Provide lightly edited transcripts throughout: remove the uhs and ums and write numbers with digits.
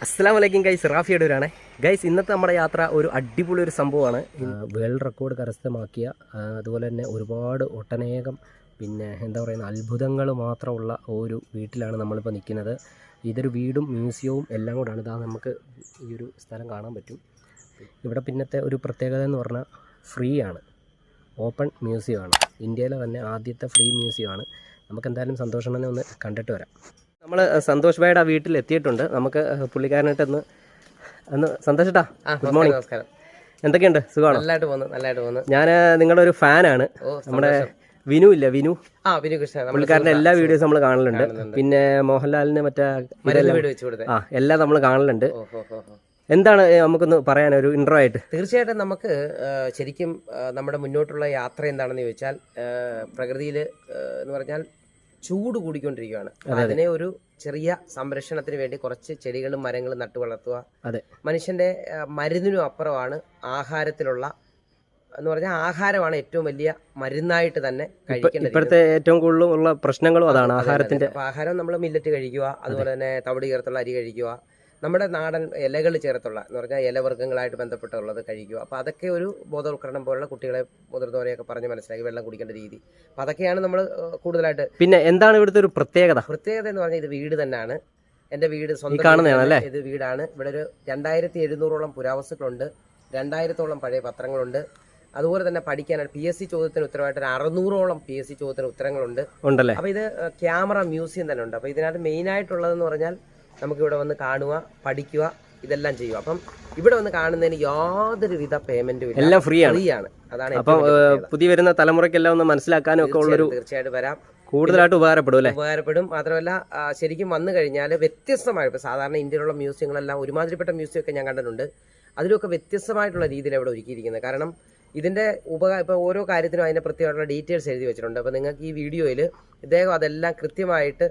അസ്സലാമു അലൈക്കും guys, Rafi അടൂരാണ്. Guys, ഇന്നത്തെ നമ്മുടെ യാത്ര ഒരു അടിപൊളി ഒരു സംഭവമാണ്. വേൾഡ് റെക്കോർഡ് കരസ്ഥമാക്കിയ അതുപോലെ തന്നെ ഒരുപാട് ഒട്ടനേകം പിന്നെ എന്താ പറയുന്ന അത്ഭുതങ്ങൾ മാത്രമുള്ള ഒരു വീട്ടിലാണ് നമ്മളിപ്പോൾ നിൽക്കുന്നത്. ഇതൊരു വീടും മ്യൂസിയവും എല്ലാം കൂടാണ്. ഇതാ നമുക്ക് ഈ ഒരു സ്ഥലം കാണാൻ പറ്റും. ഇവിടെ പിന്നത്തെ ഒരു പ്രത്യേകത എന്ന് പറഞ്ഞാൽ ഫ്രീ ആണ്, ഓപ്പൺ മ്യൂസിയമാണ്. ഇന്ത്യയിലെ തന്നെ ആദ്യത്തെ ഫ്രീ മ്യൂസിയമാണ്. നമുക്ക് എന്തായാലും സന്തോഷണ്ണനെ ഒന്ന് കണ്ടിട്ട് വരാം. നമ്മൾ സന്തോഷ് ഭായിയുടെ ആ വീട്ടിൽ എത്തിയിട്ടുണ്ട്. നമുക്ക് പുള്ളിക്കാരനായിട്ട് ഒന്ന് സന്തോഷിട്ടാ, ഗുഡ് മോർണിംഗ്. നമസ്കാരം. എന്തൊക്കെയുണ്ട്, സുഖമാണോ? നല്ലതായിട്ട് പോകുന്നു. ഞാൻ നിങ്ങളുടെ ഒരു ഫാനാണ്. നമ്മുടെ വിനു ഇല്ല, വിനു പുള്ളിക്കാരൻ്റെ എല്ലാ വീഡിയോസും നമ്മൾ കാണലുണ്ട്. പിന്നെ മോഹൻലാലിന് മറ്റേ എല്ലാം നമ്മൾ കാണലുണ്ട്. എന്താണ് നമുക്കൊന്ന് പറയാൻ ഒരു ഇൻട്രോ ആയിട്ട്? തീർച്ചയായിട്ടും നമുക്ക് ശരിക്കും നമ്മുടെ മുന്നോട്ടുള്ള യാത്ര എന്താണെന്ന് ചോദിച്ചാൽ, പ്രകൃതിയിൽ എന്ന് പറഞ്ഞാൽ ചൂട് കൂടിക്കൊണ്ടിരിക്കുകയാണ്. അതിനെ ഒരു ചെറിയ സംരക്ഷണത്തിന് വേണ്ടി കുറച്ച് ചെടികളും മരങ്ങളും നട്ടു വളർത്തുക. അതെ, മനുഷ്യന്റെ മരുന്നിനും അപ്പുറമാണ് ആഹാരത്തിലുള്ള എന്ന് പറഞ്ഞാൽ ആഹാരമാണ് ഏറ്റവും വലിയ മരുന്നായിട്ട് തന്നെ കഴിക്കേണ്ടത്. ഇപ്പോഴത്തെ ഏറ്റവും കൂടുതൽ ഉള്ള പ്രശ്നങ്ങളും അതാണ് ആഹാരത്തിന്റെ. ആഹാരം നമ്മൾ മില്ലറ്റ് കഴിക്കുക, അതുപോലെ തന്നെ തവിട് ചേർത്തുള്ള അരി കഴിക്കുക, നമ്മുടെ നാടൻ ഇലകൾ ചേർത്തുള്ള എന്ന് പറഞ്ഞാൽ ഇലവർഗ്ഗങ്ങളായിട്ട് ബന്ധപ്പെട്ടുള്ളത് കഴിക്കുക. അപ്പോൾ അതൊക്കെ ഒരു ബോധവൽക്കരണം പോലുള്ള കുട്ടികളെ മുതിർന്നവരെയൊക്കെ പറഞ്ഞ് മനസ്സിലാക്കി വെള്ളം കുടിക്കേണ്ട രീതി. അപ്പോൾ അതൊക്കെയാണ് നമ്മൾ കൂടുതലായിട്ട്. പിന്നെ എന്താണ് ഇവിടുത്തെ ഒരു പ്രത്യേകത എന്ന് പറഞ്ഞാൽ ഇത് വീട് തന്നെയാണ്. എൻ്റെ വീട് സ്വന്തം കാണുന്നതാണല്ലേ. ഇത് വീടാണ്. ഇവിടെ ഒരു 2700ഓളം പുരാവസ്തുക്കളുണ്ട്, 2000ഓളം പഴയ പത്രങ്ങളുണ്ട്. അതുപോലെ തന്നെ പഠിക്കാനാണ് PSC ചോദ്യത്തിന് ഉത്തരവായിട്ട് 600ഓളം PSC ചോദ്യത്തിന് ഉത്തരങ്ങളുണ്ട്. അപ്പോൾ ഇത് ക്യാമറ മ്യൂസിയം തന്നെ ഉണ്ട്. അപ്പോൾ ഇതിനകത്ത് മെയിനായിട്ടുള്ളതെന്ന് പറഞ്ഞാൽ നമുക്കിവിടെ വന്ന് കാണുക, പഠിക്കുക, ഇതെല്ലാം ചെയ്യുക. അപ്പം ഇവിടെ വന്ന് കാണുന്നതിന് യാതൊരുവിധ പേയ്മെന്റും ഇല്ല, എല്ലാം ഫ്രീ ആണ്. അതാണ് അപ്പം പുതിയ വരുന്ന തലമുറയ്ക്കെല്ലാം ഒന്ന് മനസ്സിലാക്കാനും ഒക്കെ ഉള്ളൊരു തീർച്ചയായിട്ടും വരാം, കൂടുതലായിട്ട് ഉപകാരപ്പെടും. മാത്രമല്ല ശരിക്കും വന്നു കഴിഞ്ഞാൽ വ്യത്യസ്തമായ, ഇപ്പോൾ സാധാരണ ഇന്ത്യയിലുള്ള മ്യൂസിയങ്ങളെല്ലാം ഒരുമാതിരിപ്പെട്ട മ്യൂസിയം ഒക്കെ ഞാൻ കണ്ടിട്ടുണ്ട്. അതിലൊക്കെ വ്യത്യസ്തമായിട്ടുള്ള രീതിയിൽ ഇവിടെ ഒരുക്കിയിരിക്കുന്നത്. കാരണം ഇതിൻ്റെ ഇപ്പോൾ ഓരോ കാര്യത്തിനും അതിൻ്റെ പ്രത്യേകമായിട്ടുള്ള ഡീറ്റെയിൽസ് എഴുതി വെച്ചിട്ടുണ്ട്. അപ്പോൾ നിങ്ങൾക്ക് ഈ വീഡിയോയിൽ ഇദ്ദേഹം അതെല്ലാം കൃത്യമായിട്ട്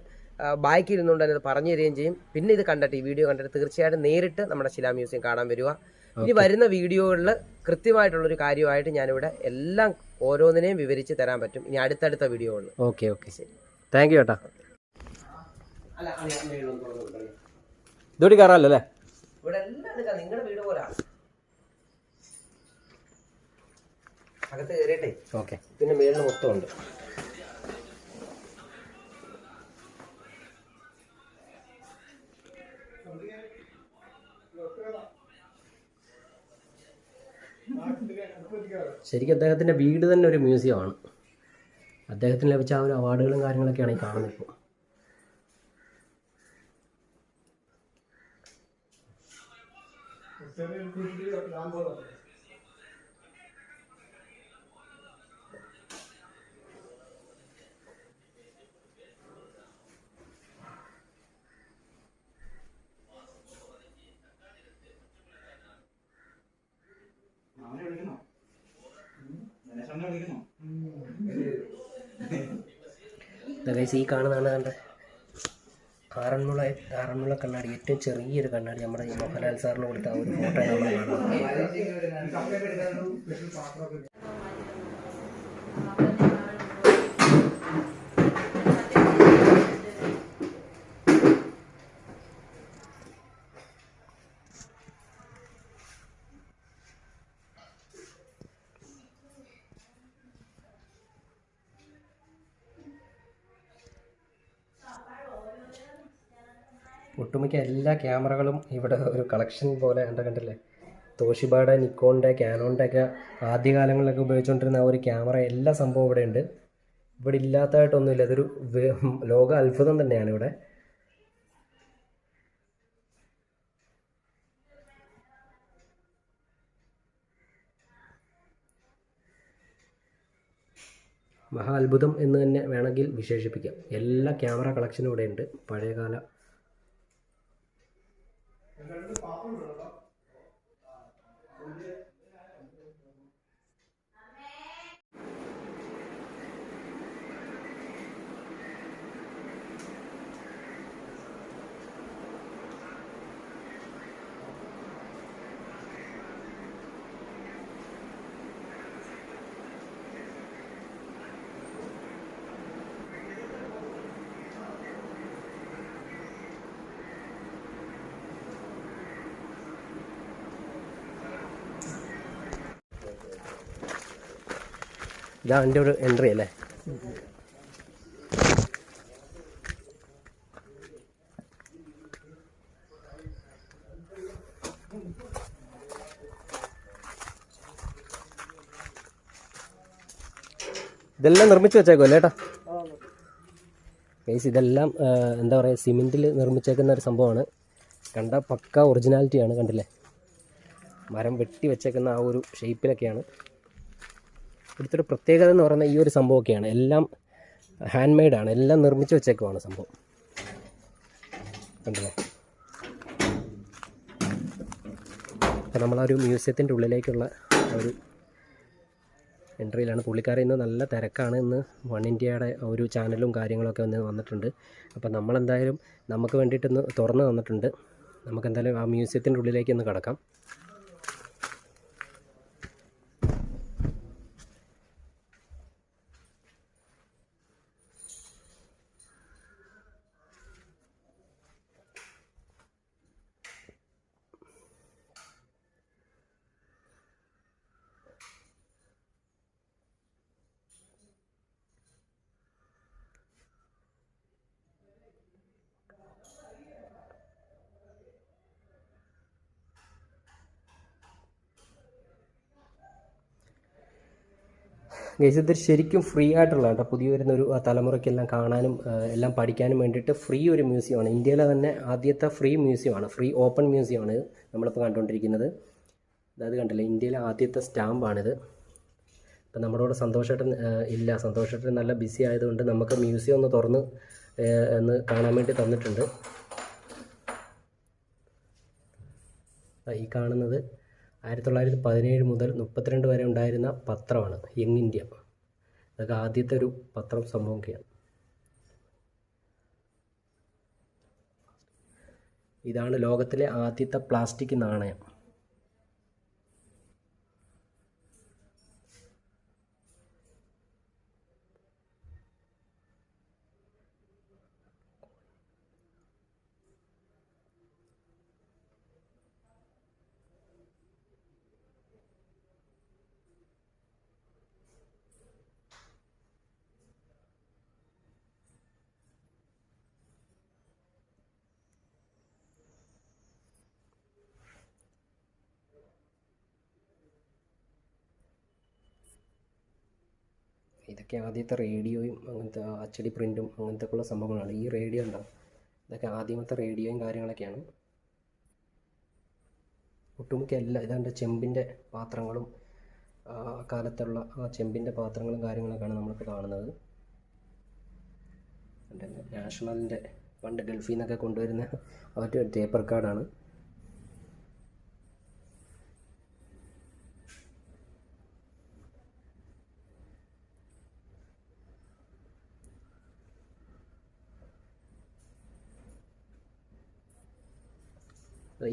ബാക്കി ഇരുന്നുകൊണ്ട് തന്നെ പറഞ്ഞു തരികയും ചെയ്യും. പിന്നെ ഇത് കണ്ടിട്ട്, ഈ വീഡിയോ കണ്ടിട്ട് തീർച്ചയായിട്ടും നേരിട്ട് നമ്മുടെ ശിലാ മ്യൂസിയം കാണാൻ വരിക. ഇനി വരുന്ന വീഡിയോകളിൽ കൃത്യമായിട്ടുള്ളൊരു കാര്യമായിട്ട് ഞാനിവിടെ എല്ലാം ഓരോന്നിനെയും വിവരിച്ച് തരാൻ പറ്റും ഇനി അടുത്തടുത്ത വീഡിയോകളിൽ. ഓക്കെ, ശരി, താങ്ക് യു ചേട്ടാ. ഇതോടി കയറാമല്ലോ അല്ലേ? ഇവിടെ എല്ലാം എടുക്കാം, നിങ്ങളുടെ വീട് പോലെ അകത്ത് കയറിയിട്ടേ. ഓക്കെ, പിന്നെ മേളിൽ മൊത്തം ഉണ്ട്. ശരിക്കും അദ്ദേഹത്തിൻ്റെ വീട് തന്നെ ഒരു മ്യൂസിയമാണ്. അദ്ദേഹത്തിന് ലഭിച്ച ആ ഒരു അവാർഡുകളും കാര്യങ്ങളൊക്കെയാണ് ഈ കാണുന്നത് ഇപ്പോൾ. ഈ കാണുന്നതാണ് കണ്ട ആറന്മുള കണ്ണാടി, ഏറ്റവും ചെറിയൊരു കണ്ണാടി. നമ്മുടെ ഈ മോഹൻലാൽ സാറിന് കൊടുത്ത ആ ഒരു ഫോട്ടോ നമ്മൾ കാണുന്നത്. ഒട്ടുമിക്ക എല്ലാ ക്യാമറകളും ഇവിടെ ഒരു കളക്ഷൻ പോലെ കണ്ടില്ലേ. തോഷിബയുടെ, നിക്കോണിൻ്റെ, ക്യാനോണിൻ്റെ ഒക്കെ ആദ്യകാലങ്ങളിലൊക്കെ ഉപയോഗിച്ചുകൊണ്ടിരുന്ന ആ ഒരു ക്യാമറ, എല്ലാ സംഭവം ഇവിടെ ഉണ്ട്. ഇവിടെ ഇല്ലാത്തതായിട്ടൊന്നുമില്ല. ഇതൊരു ലോക അത്ഭുതം തന്നെയാണ് ഇവിടെ. മഹാ അത്ഭുതം എന്ന് തന്നെ വേണമെങ്കിൽ വിശേഷിപ്പിക്കാം. എല്ലാ ക്യാമറ കളക്ഷനും ഇവിടെ ഉണ്ട്. പഴയകാല ഇതാണ് എൻ്റെ ഒരു എൻട്രി അല്ലേ? ഇതെല്ലാം നിർമ്മിച്ച് വെച്ചേക്കുമല്ലേ ഏട്ടാ? ഗൈസ് ഇതെല്ലാം എന്താ പറയുക, സിമെൻറ്റിൽ നിർമ്മിച്ചേക്കുന്ന ഒരു സംഭവമാണ്. കണ്ട പക്ക ഒറിജിനാലിറ്റിയാണ്, കണ്ടില്ലേ? മരം വെട്ടി വെച്ചേക്കുന്ന ആ ഒരു ഷേപ്പിലൊക്കെയാണ്. ഇവിടുത്തെ ഒരു പ്രത്യേകത എന്ന് പറയുന്നത് ഈ ഒരു സംഭവമൊക്കെയാണ്. എല്ലാം ഹാൻഡ് മെയ്ഡാണ്, എല്ലാം നിർമ്മിച്ച് വെച്ചേക്കുവാണ് സംഭവം, കണ്ടില്ലേ? അപ്പോൾ നമ്മളൊരു മ്യൂസിയത്തിൻ്റെ ഉള്ളിലേക്കുള്ള ഒരു എൻട്രിയിലാണ്. പുള്ളിക്കാരൻ ഇന്ന് നല്ല തിരക്കാണ്. ഇന്ന് വൺ ഇന്ത്യയുടെ ഒരു ചാനലും കാര്യങ്ങളൊക്കെ ഒന്ന് വന്നിട്ടുണ്ട്. അപ്പോൾ നമ്മളെന്തായാലും നമുക്ക് വേണ്ടിയിട്ടൊന്ന് തുറന്ന് തന്നിട്ടുണ്ട്. നമുക്കെന്തായാലും ആ മ്യൂസിയത്തിൻ്റെ ഉള്ളിലേക്ക് ഒന്ന് കടക്കാം. ഗൈസ് ഇത് ശരിക്കും ഫ്രീ ആയിട്ടുള്ള കേട്ടോ, പുതിയ വരുന്നൊരു തലമുറയ്ക്കെല്ലാം കാണാനും എല്ലാം പഠിക്കാനും വേണ്ടിയിട്ട് ഫ്രീ ഒരു മ്യൂസിയമാണ്. ഇന്ത്യയിലെ തന്നെ ആദ്യത്തെ ഫ്രീ മ്യൂസിയമാണ്, ഫ്രീ ഓപ്പൺ മ്യൂസിയമാണ് നമ്മളിപ്പോൾ കണ്ടുകൊണ്ടിരിക്കുന്നത്. അതായത് കണ്ടില്ലേ, ഇന്ത്യയിലെ ആദ്യത്തെ സ്റ്റാമ്പാണിത്. ഇപ്പം നമ്മുടെ കൂടെ സന്തോഷേട്ടൻ ഇല്ല, സന്തോഷേട്ടൻ നല്ല ബിസി ആയതുകൊണ്ട് നമുക്ക് മ്യൂസിയം ഒന്ന് തുറന്ന് ഒന്ന് കാണാൻ വേണ്ടി തന്നിട്ടുണ്ട്. ഈ കാണുന്നത് 1917 മുതൽ 32 വരെ ഉണ്ടായിരുന്ന പത്രമാണ്, യങ് ഇന്ത്യ. ഇതൊക്കെ ആദ്യത്തെ ഒരു പത്രം സംഭവമൊക്കെയാണ്. ഇതാണ് ലോകത്തിലെ ആദ്യത്തെ പ്ലാസ്റ്റിക് നാണയം. ഇതൊക്കെ ആദ്യത്തെ റേഡിയോയും അങ്ങനത്തെ അച്ചടി പ്രിൻറ്റും അങ്ങനത്തെ ഉള്ള സംഭവങ്ങളാണ്. ഈ റേഡിയോ ഉണ്ടാവും, ഇതൊക്കെ ആദ്യമത്തെ റേഡിയോയും കാര്യങ്ങളൊക്കെയാണ്. ഒട്ടുമിക്ക എല്ലാ ഇതാണ്ട് ചെമ്പിൻ്റെ പാത്രങ്ങളും കാലത്തുള്ള ആ ചെമ്പിൻ്റെ പാത്രങ്ങളും കാര്യങ്ങളൊക്കെയാണ് നമ്മളിപ്പോൾ കാണുന്നത്. നാഷണലിൻ്റെ പണ്ട് ഗൾഫിൽ നിന്നൊക്കെ കൊണ്ടുവരുന്ന ഒരു ടേപ്പ് റെക്കോർഡാണ്.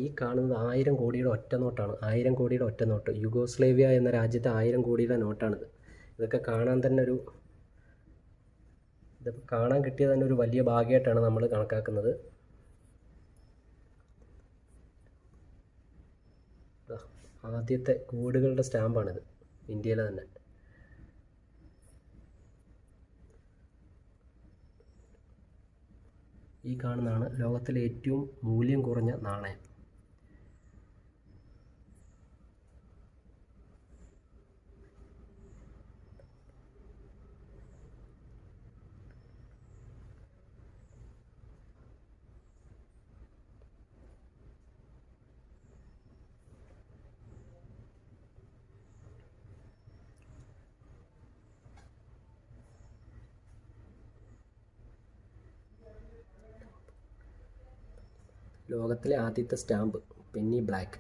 ഈ കാണുന്നത് 1000 കോടിയുടെ ഒറ്റ നോട്ടാണ്. 1000 കോടിയുടെ ഒറ്റ നോട്ട്. യുഗോസ്ലേവിയ എന്ന രാജ്യത്തെ 1000 കോടിയുടെ നോട്ടാണിത്. ഇതൊക്കെ കാണാൻ തന്നെ ഇതൊക്കെ കാണാൻ കിട്ടിയത് തന്നെ ഒരു വലിയ ഭാഗ്യമായിട്ടാണ് നമ്മൾ കണക്കാക്കുന്നത്. ആദ്യത്തെ കോടികളുടെ സ്റ്റാമ്പാണിത്, ഇന്ത്യയിലെ തന്നെ. ഈ കാണുന്നതാണ് ലോകത്തിലെ ഏറ്റവും മൂല്യം കുറഞ്ഞ നാണയം. ലോകത്തിലെ ആദ്യത്തെ സ്റ്റാമ്പ് പെന്നി ബ്ലാക്ക്.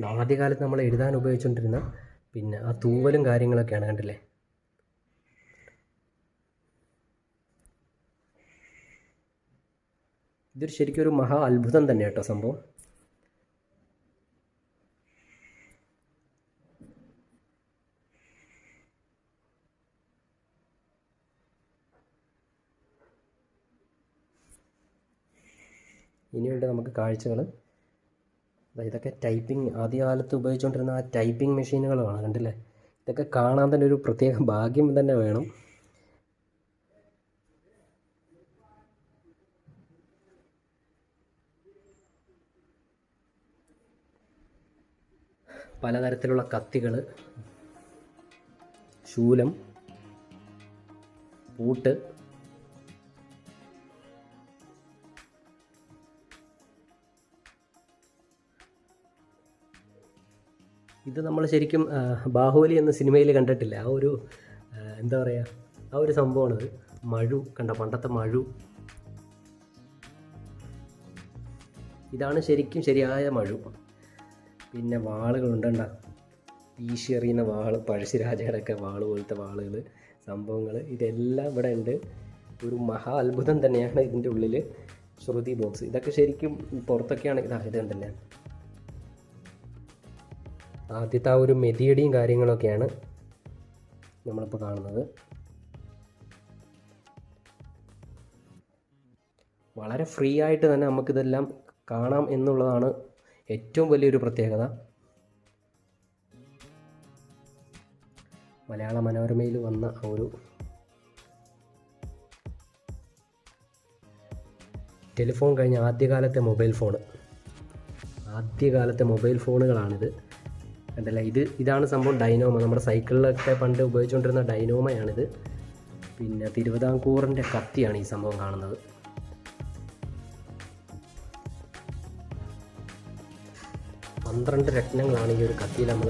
ആദ്യകാലത്ത് നമ്മൾ എഴുതാൻ ഉപയോഗിച്ചുകൊണ്ടിരുന്ന പിന്നെ ആ തൂവലും കാര്യങ്ങളൊക്കെയാണ്, കണ്ടില്ലേ. ഇതൊരു ശരിക്കും ഒരു മഹാ അത്ഭുതം തന്നെ കേട്ടോ സംഭവം. ഇനിയുണ്ട് നമുക്ക് കാഴ്ചകൾ. ഇതൊക്കെ ടൈപ്പിംഗ്, ആദ്യകാലത്ത് ഉപയോഗിച്ചുകൊണ്ടിരുന്ന ആ ടൈപ്പിംഗ് മെഷീനുകളാണ്, കണ്ടില്ലേ. ഇതൊക്കെ കാണാൻ തന്നെ ഒരു പ്രത്യേക ഭാഗ്യം തന്നെ വേണം. പലതരത്തിലുള്ള കത്തികൾ, ശൂലം, പൂട്ട്, ഇത് നമ്മൾ ശരിക്കും ബാഹുബലി എന്ന സിനിമയിൽ കണ്ടിട്ടില്ല, ആ ഒരു എന്താ പറയുക, ആ ഒരു സംഭവമാണിത്. മഴു കണ്ട, പണ്ടത്തെ മഴു. ഇതാണ് ശരിക്കും ശരിയായ മഴു. പിന്നെ വാളുകളുണ്ടണ്ട, വീശി എറിയുന്ന വാള്, പഴശ്ശിരാജയുടെയൊക്കെ വാള് പോലത്തെ വാളുകൾ, സംഭവങ്ങൾ, ഇതെല്ലാം ഇവിടെ ഉണ്ട്. ഒരു മഹാ അത്ഭുതം തന്നെയാണ് ഇതിൻ്റെ ഉള്ളിൽ. ശ്രുതി ബോക്സ്, ഇതൊക്കെ ശരിക്കും പുറത്തൊക്കെയാണ് ഇത് കണ്ടല്ലേ. ആദ്യത്തെ ആ ഒരു മെതിയടിയും കാര്യങ്ങളൊക്കെയാണ് നമ്മളിപ്പോൾ കാണുന്നത്. വളരെ ഫ്രീ ആയിട്ട് തന്നെ നമുക്കിതെല്ലാം കാണാം എന്നുള്ളതാണ് ഏറ്റവും വലിയൊരു പ്രത്യേകത. മലയാള മനോരമയിൽ വന്ന ഒരു ടെലിഫോൺ കഴിഞ്ഞ ആദ്യകാലത്തെ മൊബൈൽ ഫോണുകളാണിത്, കണ്ടല്ലേ. ഇതാണ് സംഭവം ഡൈനോമ. നമ്മുടെ സൈക്കിളിലൊക്കെ പണ്ട് ഉപയോഗിച്ചുകൊണ്ടിരുന്ന ഡൈനോമയാണിത്. പിന്നെ തിരുവിതാംകൂറിൻ്റെ കത്തിയാണ് ഈ സംഭവം കാണുന്നത്. പന്ത്രണ്ട് രത്നങ്ങളാണ് ഈ ഒരു കത്തിയിൽ നമ്മൾ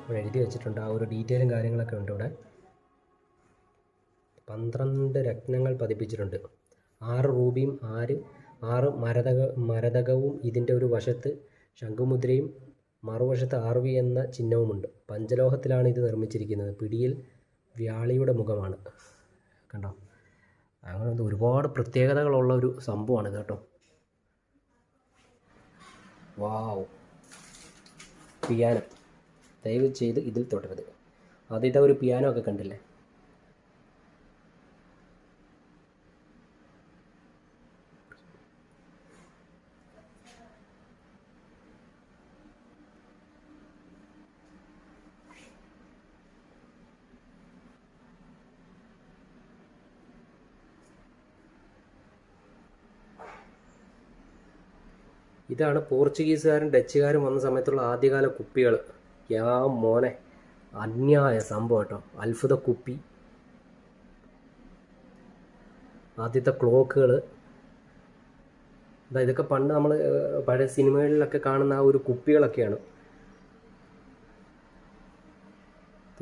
ഇവിടെ എഴുതി വെച്ചിട്ടുണ്ട്. ആ ഒരു ഡീറ്റെയിലും കാര്യങ്ങളൊക്കെ ഉണ്ട് ഇവിടെ. 12 രത്നങ്ങൾ പതിപ്പിച്ചിട്ടുണ്ട്. 6 റൂബിയും 6 മരതകവും ഇതിൻ്റെ ഒരു വശത്ത് ശംഖുമുദ്രയും മറുവശത്ത് RV എന്ന ചിഹ്നവുമുണ്ട്. പഞ്ചലോഹത്തിലാണ് ഇത് നിർമ്മിച്ചിരിക്കുന്നത്. പിടിയിൽ വ്യാളിയുടെ മുഖമാണ്, കണ്ടോ. അങ്ങനെ ഒരുപാട് പ്രത്യേകതകളുള്ള ഒരു സംഭവമാണിത് കേട്ടോ. വാവ്. പിയാനോ, ദയവ് ചെയ്ത് ഇതിൽ തുടരുത്. ആദ്യത്തെ ഒരു പിയാനോ ഒക്കെ കണ്ടില്ലേ. ഇതാണ് പോർച്ചുഗീസുകാരും ഡച്ചുകാരും വന്ന സമയത്തുള്ള ആദ്യകാല കുപ്പികൾ. യാ മോനെ, അന്യായ സംഭവം കേട്ടോ. അത്ഭുത കുപ്പി, ആദ്യത്തെ ക്ലോക്കുകൾ. ഇതൊക്കെ പണ്ട് നമ്മൾ പഴയ സിനിമകളിലൊക്കെ കാണുന്ന ആ ഒരു കുപ്പികളൊക്കെയാണ്.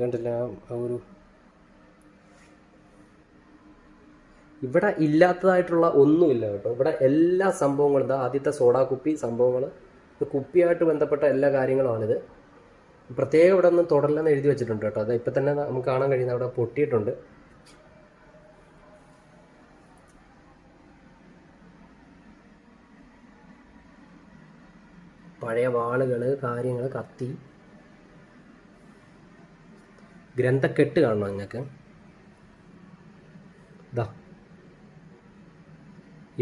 കണ്ടില്ല, ആ ഒരു ഇവിടെ ഇല്ലാത്തതായിട്ടുള്ള ഒന്നുമില്ല കേട്ടോ. ഇവിടെ എല്ലാ സംഭവങ്ങളും, ആദ്യത്തെ സോഡാ കുപ്പി സംഭവങ്ങൾ, ഇത് കുപ്പിയായിട്ട് ബന്ധപ്പെട്ട എല്ലാ കാര്യങ്ങളുമാണിത്. പ്രത്യേകം ഇവിടെ ഒന്ന് തുടരില്ലെന്ന് എഴുതി വെച്ചിട്ടുണ്ട് കേട്ടോ. അത് ഇപ്പം തന്നെ നമുക്ക് കാണാൻ കഴിയുന്ന അവിടെ പൊട്ടിയിട്ടുണ്ട്. പഴയ വാളുകൾ, കാര്യങ്ങൾ, കത്തി, ഗ്രന്ഥക്കെട്ട് കാണണം നിങ്ങൾക്ക്.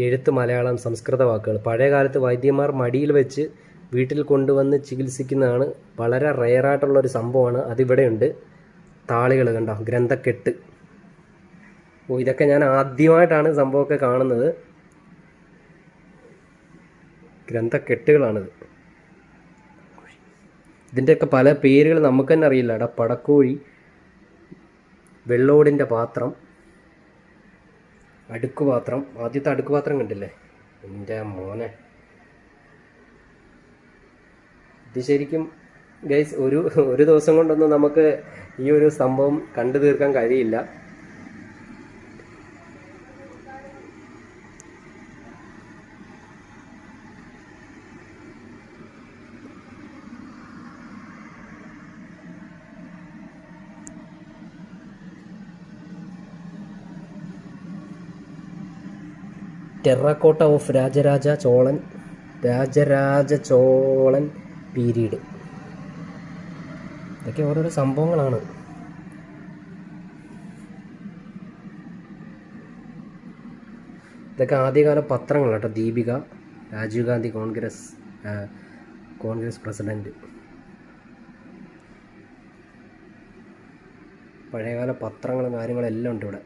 എഴുത്ത് മലയാളം, സംസ്കൃത വാക്കുകൾ. പഴയ കാലത്ത് വൈദ്യന്മാർ മടിയിൽ വെച്ച് വീട്ടിൽ കൊണ്ടുവന്ന് ചികിത്സിക്കുന്നതാണ്. വളരെ റെയറായിട്ടുള്ളൊരു സംഭവമാണ്. അതിവിടെയുണ്ട്. താളികൾ കണ്ടോ, ഗ്രന്ഥക്കെട്ട്. ഇതൊക്കെ ഞാൻ ആദ്യമായിട്ടാണ് സംഭവമൊക്കെ കാണുന്നത്. ഗ്രന്ഥക്കെട്ടുകളാണിത്. ഇതിൻ്റെയൊക്കെ പല പേരുകൾ നമുക്ക് തന്നെ അറിയില്ല. പടക്കോഴി, വെള്ളോടിൻ്റെ പാത്രം, അടുക്കുപാത്രം. ആദ്യത്തെ അടുക്കുപാത്രം കണ്ടില്ലേ, എൻ്റെ മോനെ. ഇത് ശരിക്കും ഗൈസ് ഒരു ദിവസം കൊണ്ടൊന്നും നമുക്ക് ഈ ഒരു സംഭവം കണ്ടു തീർക്കാൻ കഴിയില്ല. Terracotta of Rajaraja Cholan period. ഇതൊക്കെ ഓരോരോ സംഭവങ്ങളാണ്. ഇതൊക്കെ ആദ്യകാല പത്രങ്ങളാണ് കേട്ടോ. ദീപിക, രാജീവ് ഗാന്ധി കോൺഗ്രസ് പ്രസിഡൻറ്റ്. പഴയകാല പത്രങ്ങളും കാര്യങ്ങളെല്ലാം ഉണ്ട് ഇവിടെ.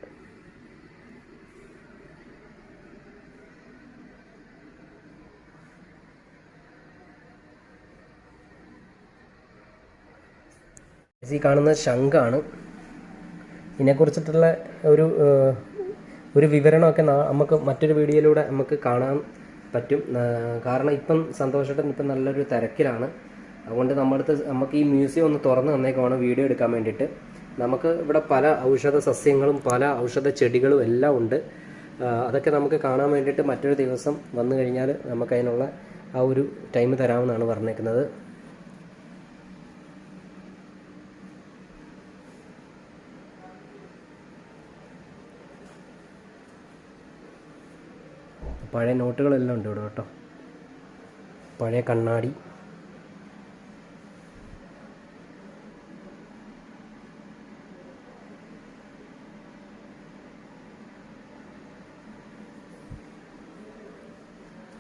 ഈ കാണുന്നത് ശംഖാണ്. ഇതിനെക്കുറിച്ചിട്ടുള്ള ഒരു വിവരണമൊക്കെ നമുക്ക് മറ്റൊരു വീഡിയോയിലൂടെ നമുക്ക് കാണാൻ പറ്റും. കാരണം ഇപ്പം സന്തോഷേട്ടൻ ഇപ്പം നല്ലൊരു തിരക്കിലാണ്. അതുകൊണ്ട് നമുക്ക് ഈ മ്യൂസിയം ഒന്ന് തുറന്ന് തന്നേക്കുവാണ് വീഡിയോ എടുക്കാൻ വേണ്ടിയിട്ട്. നമുക്ക് ഇവിടെ പല ഔഷധ സസ്യങ്ങളും പല ഔഷധ ചെടികളും എല്ലാം ഉണ്ട്. അതൊക്കെ നമുക്ക് കാണാൻ വേണ്ടിയിട്ട് മറ്റൊരു ദിവസം വന്നു കഴിഞ്ഞാൽ നമുക്കതിനുള്ള ആ ഒരു ടൈം തരാമെന്നാണ് പറഞ്ഞേക്കുന്നത്. പഴയ നോട്ടുകളെല്ലാം ഉണ്ട് ഇവിടെ കേട്ടോ. പഴയ കണ്ണാടി,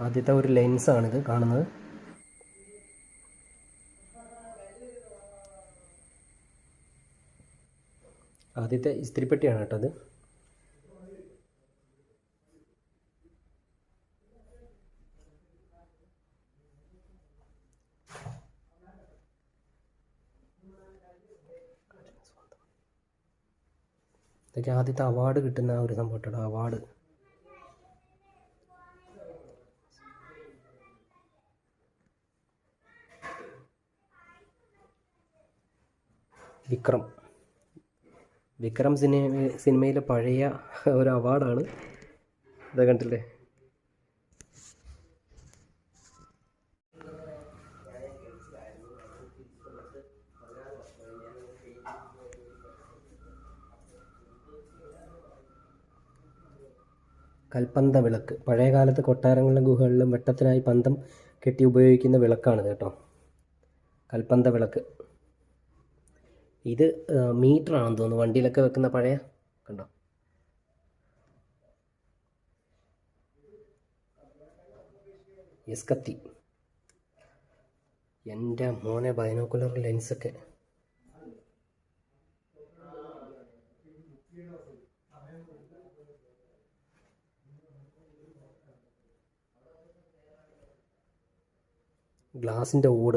ആദ്യത്തെ ഒരു ലെൻസാണിത് കാണുന്നത്. ആദ്യത്തെ ഇസ്തിരിപ്പെട്ടിയാണ് കേട്ടോ അത്. ഇതൊക്കെ ആദ്യത്തെ അവാർഡ് കിട്ടുന്ന ഒരു സംഭവം. അവാർഡ് വിക്രം സിനിമയിലെ പഴയ ഒരു അവാർഡാണ്. ഇതാ കണ്ടില്ലേ. കൽപ്പന്ത വിളക്ക്. പഴയകാലത്ത് കൊട്ടാരങ്ങളിലും ഗുഹകളിലും വെട്ടത്തിനായി പന്തം കെട്ടി ഉപയോഗിക്കുന്ന വിളക്കാണിത് കേട്ടോ. കൽപ്പന്ത വിളക്ക്. ഇത് മീറ്ററാണെന്ന് തോന്നുന്നു, വണ്ടിയിലൊക്കെ വെക്കുന്ന പഴയ. കണ്ടോ, എസ്കത്തി. എൻ്റെ മോനെ ബൈനോക്കുലർ ലെൻസൊക്കെ. ഗ്ലാസിൻ്റെ ഓട്.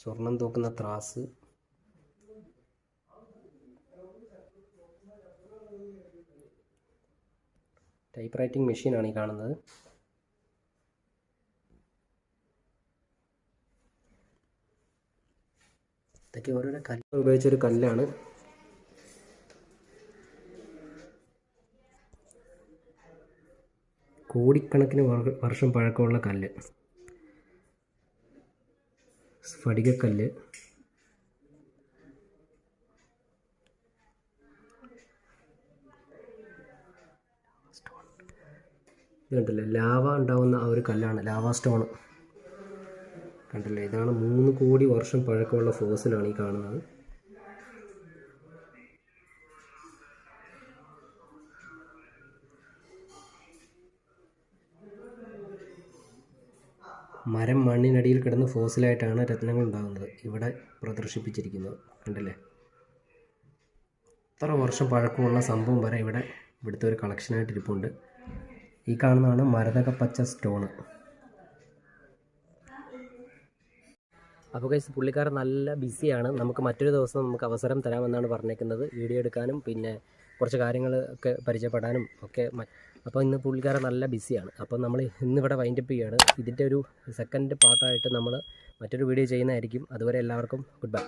സ്വർണം തൂക്കുന്ന ത്രാസ്. ടൈപ്പ് റൈറ്റിംഗ് മെഷീനാണ് ഈ കാണുന്നത്. ഇതൊക്കെ ഓരോരോ കല്ല് ഉപയോഗിച്ചൊരു കല്ലാണ്. കോടിക്കണക്കിന് വർഷം പഴക്കമുള്ള കല്ല്. സ്ഫടികക്കല്ല്. ഇത് കണ്ടില്ലേ, ലാവ ഉണ്ടാവുന്ന ആ ഒരു കല്ലാണ് ലാവ സ്റ്റോൺ. കണ്ടില്ലേ, ഇതാണ് 3 കോടി വർഷം പഴക്കമുള്ള ഫോസിലാണ് ഈ കാണുന്നത്. മരം മണ്ണിനടിയിൽ കിടന്ന് ഫോസിലായിട്ടാണ് രത്നങ്ങൾ ഉണ്ടാകുന്നത് ഇവിടെ പ്രദർശിപ്പിച്ചിരിക്കുന്നത്. കണ്ടില്ലേ, ഇത്ര വർഷം പഴക്കമുള്ള സംഭവം വരെ ഇവിടുത്തെ ഒരു കളക്ഷനായിട്ട് ഇരിപ്പുണ്ട്. ഈ കാണുന്നതാണ് മരതക പച്ച സ്റ്റോണ്. അപ്പോൾ ഗൈസ്, പുള്ളിക്കാരൻ നല്ല ബിസിയാണ്. നമുക്ക് മറ്റൊരു ദിവസം നമുക്ക് അവസരം തരാമെന്നാണ് പറഞ്ഞേക്കുന്നത്, വീഡിയോ എടുക്കാനും പിന്നെ കുറച്ച് കാര്യങ്ങളൊക്കെ പരിചയപ്പെടാനും ഒക്കെ. അപ്പോൾ ഇന്ന് പുള്ളിക്കാരൻ നല്ല ബിസിയാണ്. അപ്പോൾ നമ്മൾ ഇന്നിവിടെ വൈൻഡപ്പ് ചെയ്യുകയാണ്. ഇതിൻ്റെ ഒരു സെക്കൻഡ് പാർട്ടായിട്ട് നമ്മൾ മറ്റൊരു വീഡിയോ ചെയ്യുന്നതായിരിക്കും. അതുവരെ എല്ലാവർക്കും ഗുഡ് ബൈ.